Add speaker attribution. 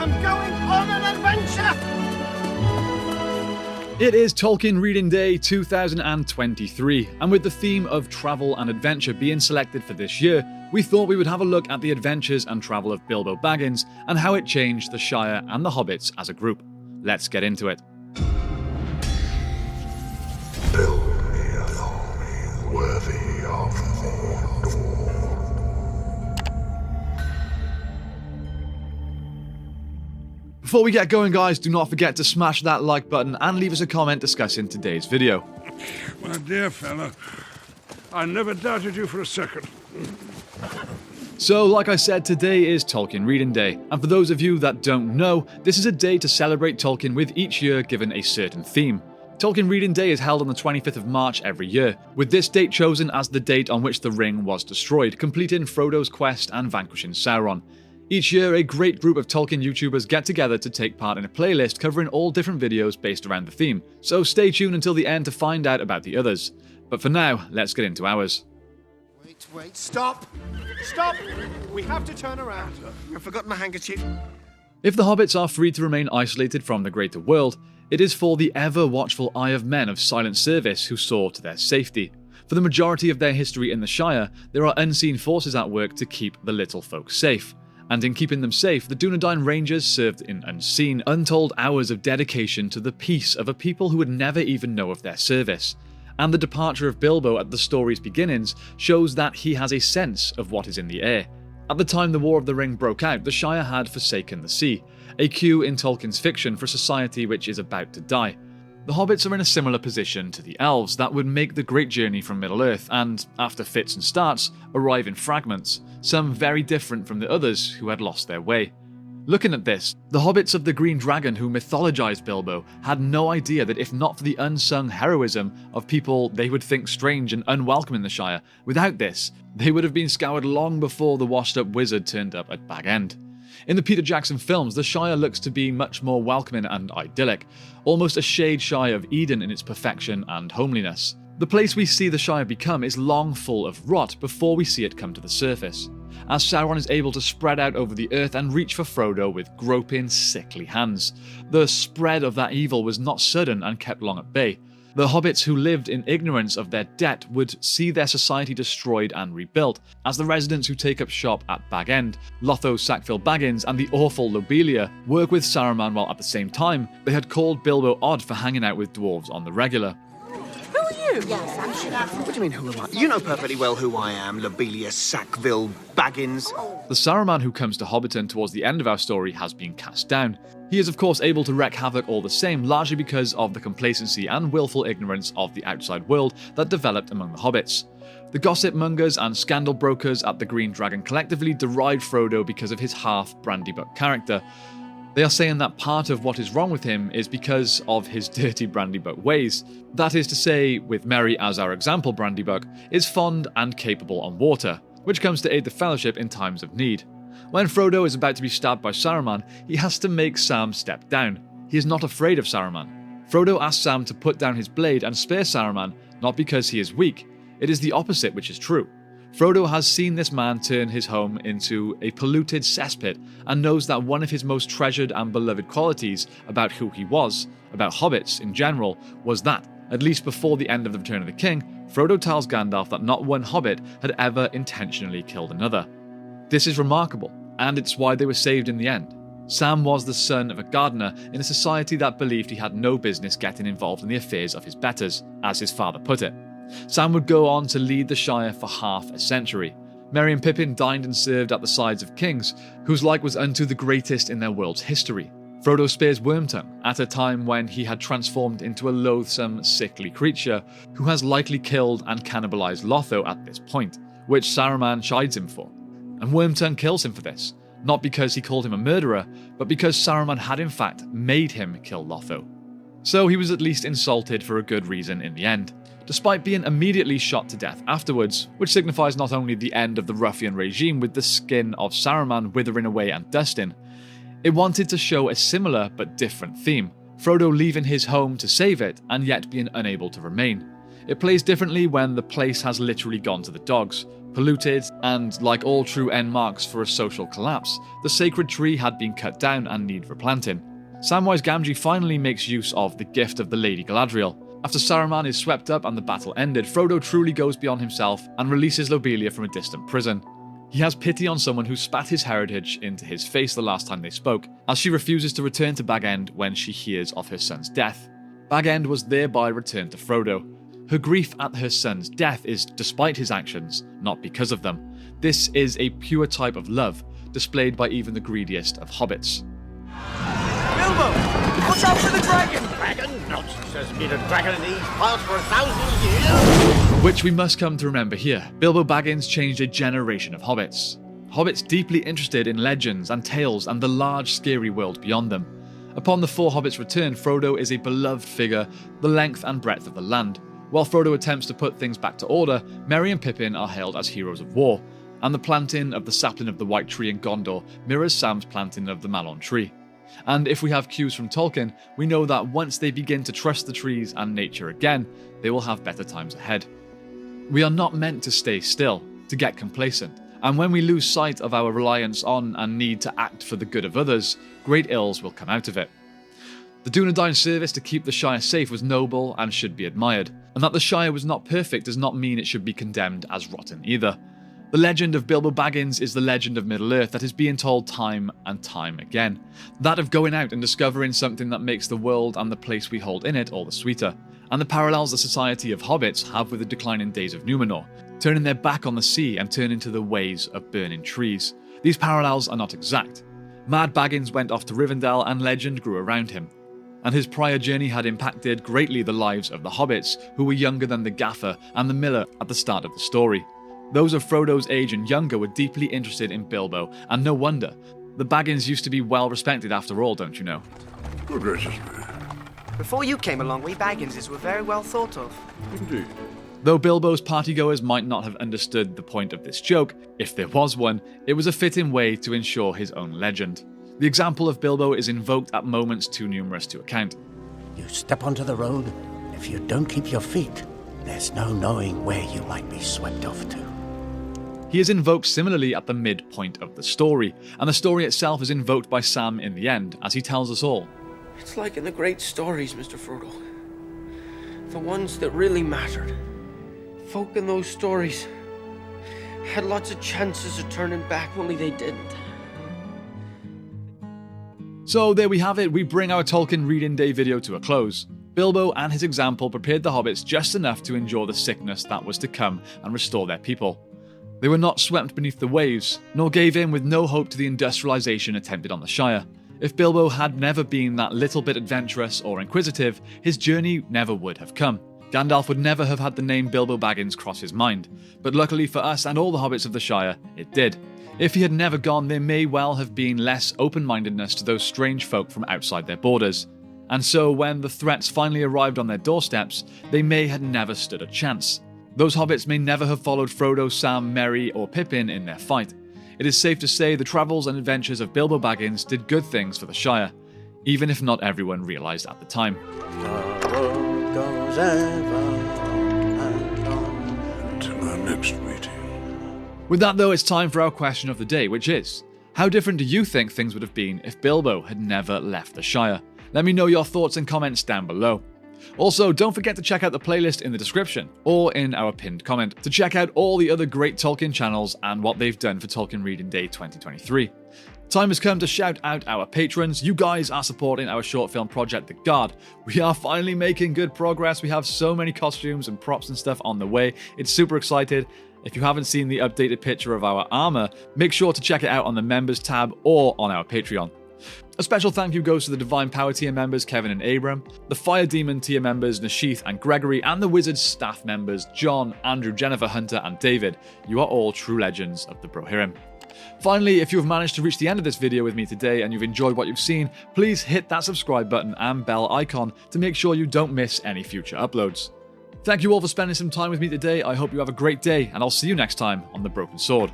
Speaker 1: I'm going on an adventure!
Speaker 2: It is Tolkien Reading Day 2023, and with the theme of travel and adventure being selected for this year, we thought we would have a look at the adventures and travel of Bilbo Baggins and how it changed the Shire and the Hobbits as a group. Let's get into it.
Speaker 3: Build me a army worthy of Mordor.
Speaker 2: Before we get going, guys, do not forget to smash that like button and leave us a comment discussing today's video.
Speaker 4: My dear fella, I never doubted you for a second.
Speaker 2: So, like I said, today is Tolkien Reading Day, and for those of you that don't know, this is a day to celebrate Tolkien with each year given a certain theme. Tolkien Reading Day is held on the 25th of March every year, with this date chosen as the date on which the ring was destroyed, completing Frodo's quest and vanquishing Sauron. Each year, a great group of Tolkien YouTubers get together to take part in a playlist covering all different videos based around the theme, so stay tuned until the end to find out about the others. But for now, let's get into ours.
Speaker 1: Wait, stop! Stop! We have to turn around. I've forgotten my handkerchief.
Speaker 2: If the hobbits are free to remain isolated from the greater world, it is for the ever-watchful eye of men of silent service who soar to their safety. For the majority of their history in the Shire, there are unseen forces at work to keep the little folk safe. And in keeping them safe, the Dunedain Rangers served in unseen, untold hours of dedication to the peace of a people who would never even know of their service. And the departure of Bilbo at the story's beginnings shows that he has a sense of what is in the air. At the time the War of the Ring broke out, the Shire had forsaken the sea, a cue in Tolkien's fiction for a society which is about to die. The hobbits are in a similar position to the elves that would make the great journey from Middle-earth and, after fits and starts, arrive in fragments, some very different from the others who had lost their way. Looking at this, the hobbits of the Green Dragon who mythologized Bilbo had no idea that if not for the unsung heroism of people they would think strange and unwelcome in the Shire, without this, they would have been scoured long before the washed-up wizard turned up at Bag End. In the Peter Jackson films, the Shire looks to be much more welcoming and idyllic, almost a shade shy of Eden in its perfection and homeliness. The place we see the Shire become is long full of rot before we see it come to the surface, as Sauron is able to spread out over the earth and reach for Frodo with groping, sickly hands. The spread of that evil was not sudden and kept long at bay. The hobbits who lived in ignorance of their debt would see their society destroyed and rebuilt, as the residents who take up shop at Bag End, Lotho Sackville Baggins and the awful Lobelia, work with Saruman while at the same time they had called Bilbo odd for hanging out with dwarves on the regular.
Speaker 1: Who are you?
Speaker 5: Yes, I'm sure.
Speaker 1: What do you mean, who am I? You know perfectly well who I am, Lobelia Sackville Baggins.
Speaker 2: The Saruman who comes to Hobbiton towards the end of our story has been cast down. He is of course able to wreak havoc all the same, largely because of the complacency and willful ignorance of the outside world that developed among the hobbits. The gossip mongers and scandal brokers at the Green Dragon collectively deride Frodo because of his half Brandybuck character. They are saying that part of what is wrong with him is because of his dirty Brandybuck ways. That is to say, with Merry as our example, Brandybuck is fond and capable on water, which comes to aid the Fellowship in times of need. When Frodo is about to be stabbed by Saruman, he has to make Sam step down. He is not afraid of Saruman. Frodo asks Sam to put down his blade and spare Saruman, not because he is weak. It is the opposite which is true. Frodo has seen this man turn his home into a polluted cesspit and knows that one of his most treasured and beloved qualities about who he was, about hobbits in general, was that, at least before the end of the Return of the King, Frodo tells Gandalf that not one hobbit had ever intentionally killed another. This is remarkable, and it's why they were saved in the end. Sam was the son of a gardener in a society that believed he had no business getting involved in the affairs of his betters, as his father put it. Sam would go on to lead the Shire for half a century. Merry and Pippin dined and served at the sides of kings, whose like was unto the greatest in their world's history. Frodo spares Wormtongue at a time when he had transformed into a loathsome, sickly creature who has likely killed and cannibalized Lotho at this point, which Saruman chides him for. And Wormtongue kills him for this, not because he called him a murderer, but because Saruman had in fact made him kill Lotho. So he was at least insulted for a good reason in the end, despite being immediately shot to death afterwards, which signifies not only the end of the ruffian regime with the skin of Saruman withering away and dusting. It wanted to show a similar but different theme, Frodo leaving his home to save it and yet being unable to remain. It plays differently when the place has literally gone to the dogs, polluted, and like all true end marks for a social collapse, the sacred tree had been cut down and need replanting. Samwise Gamgee finally makes use of the gift of the Lady Galadriel. After Saruman is swept up and the battle ended, Frodo truly goes beyond himself and releases Lobelia from a distant prison. He has pity on someone who spat his heritage into his face the last time they spoke, as she refuses to return to Bag End when she hears of her son's death. Bag End was thereby returned to Frodo. Her grief at her son's death is despite his actions, not because of them. This is a pure type of love, displayed by even the greediest of hobbits.
Speaker 1: Bilbo! Watch out for the dragon!
Speaker 5: Dragon? Nonsense, there's been a dragon in these parts for 1,000 years!
Speaker 2: Which we must come to remember here. Bilbo Baggins changed a generation of hobbits. Hobbits deeply interested in legends and tales and the large, scary world beyond them. Upon the four hobbits' return, Frodo is a beloved figure, the length and breadth of the land. While Frodo attempts to put things back to order, Merry and Pippin are hailed as heroes of war, and the planting of the sapling of the White Tree in Gondor mirrors Sam's planting of the Malon Tree. And if we have cues from Tolkien, we know that once they begin to trust the trees and nature again, they will have better times ahead. We are not meant to stay still, to get complacent, and when we lose sight of our reliance on and need to act for the good of others, great ills will come out of it. The Dunedain service to keep the Shire safe was noble and should be admired, and that the Shire was not perfect does not mean it should be condemned as rotten either. The legend of Bilbo Baggins is the legend of Middle-earth that is being told time and time again. That of going out and discovering something that makes the world and the place we hold in it all the sweeter, and the parallels the society of hobbits have with the declining days of Númenor, turning their back on the sea and turning to the ways of burning trees. These parallels are not exact. Mad Baggins went off to Rivendell and legend grew around him, and his prior journey had impacted greatly the lives of the hobbits, who were younger than the Gaffer and the Miller at the start of the story. Those of Frodo's age and younger were deeply interested in Bilbo, and no wonder. The Baggins used to be well respected after all, don't you know?
Speaker 4: Good gracious me.
Speaker 1: Before you came along, we Bagginses were very well thought of.
Speaker 4: Indeed.
Speaker 2: Though Bilbo's partygoers might not have understood the point of this joke, if there was one, it was a fitting way to ensure his own legend. The example of Bilbo is invoked at moments too numerous to account.
Speaker 6: You step onto the road, if you don't keep your feet, there's no knowing where you might be swept off to.
Speaker 2: He is invoked similarly at the midpoint of the story, and the story itself is invoked by Sam in the end, as he tells us all.
Speaker 7: It's like in the great stories, Mr. Frodo. The ones that really mattered. Folk in those stories had lots of chances of turning back, only they didn't.
Speaker 2: So there we have it, we bring our Tolkien Reading Day video to a close. Bilbo and his example prepared the hobbits just enough to endure the sickness that was to come and restore their people. They were not swept beneath the waves, nor gave in with no hope to the industrialization attempted on the Shire. If Bilbo had never been that little bit adventurous or inquisitive, his journey never would have come. Gandalf would never have had the name Bilbo Baggins cross his mind, but luckily for us and all the hobbits of the Shire, it did. If he had never gone, there may well have been less open-mindedness to those strange folk from outside their borders. And so when the threats finally arrived on their doorsteps, they may have never stood a chance. Those hobbits may never have followed Frodo, Sam, Merry, or Pippin in their fight. It is safe to say the travels and adventures of Bilbo Baggins did good things for the Shire, even if not everyone realised at the time.
Speaker 6: The road goes ever and on.
Speaker 4: Until our next meeting.
Speaker 2: With that though, it's time for our question of the day, which is, how different do you think things would have been if Bilbo had never left the Shire? Let me know your thoughts and comments down below. Also, don't forget to check out the playlist in the description, or in our pinned comment, to check out all the other great Tolkien channels and what they've done for Tolkien Reading Day 2023. Time has come to shout out our patrons. You guys are supporting our short film project, The Guard. We are finally making good progress. We have so many costumes and props and stuff on the way. It's super excited. If you haven't seen the updated picture of our armor, make sure to check it out on the members tab or on our Patreon. A special thank you goes to the Divine Power tier members Kevin and Abram, the Fire Demon tier members Nashith and Gregory, and the Wizards staff members John, Andrew, Jennifer, Hunter, and David. You are all true legends of the Brohirrim. Finally, if you have managed to reach the end of this video with me today and you've enjoyed what you've seen, please hit that subscribe button and bell icon to make sure you don't miss any future uploads. Thank you all for spending some time with me today. I hope you have a great day, and I'll see you next time on The Broken Sword.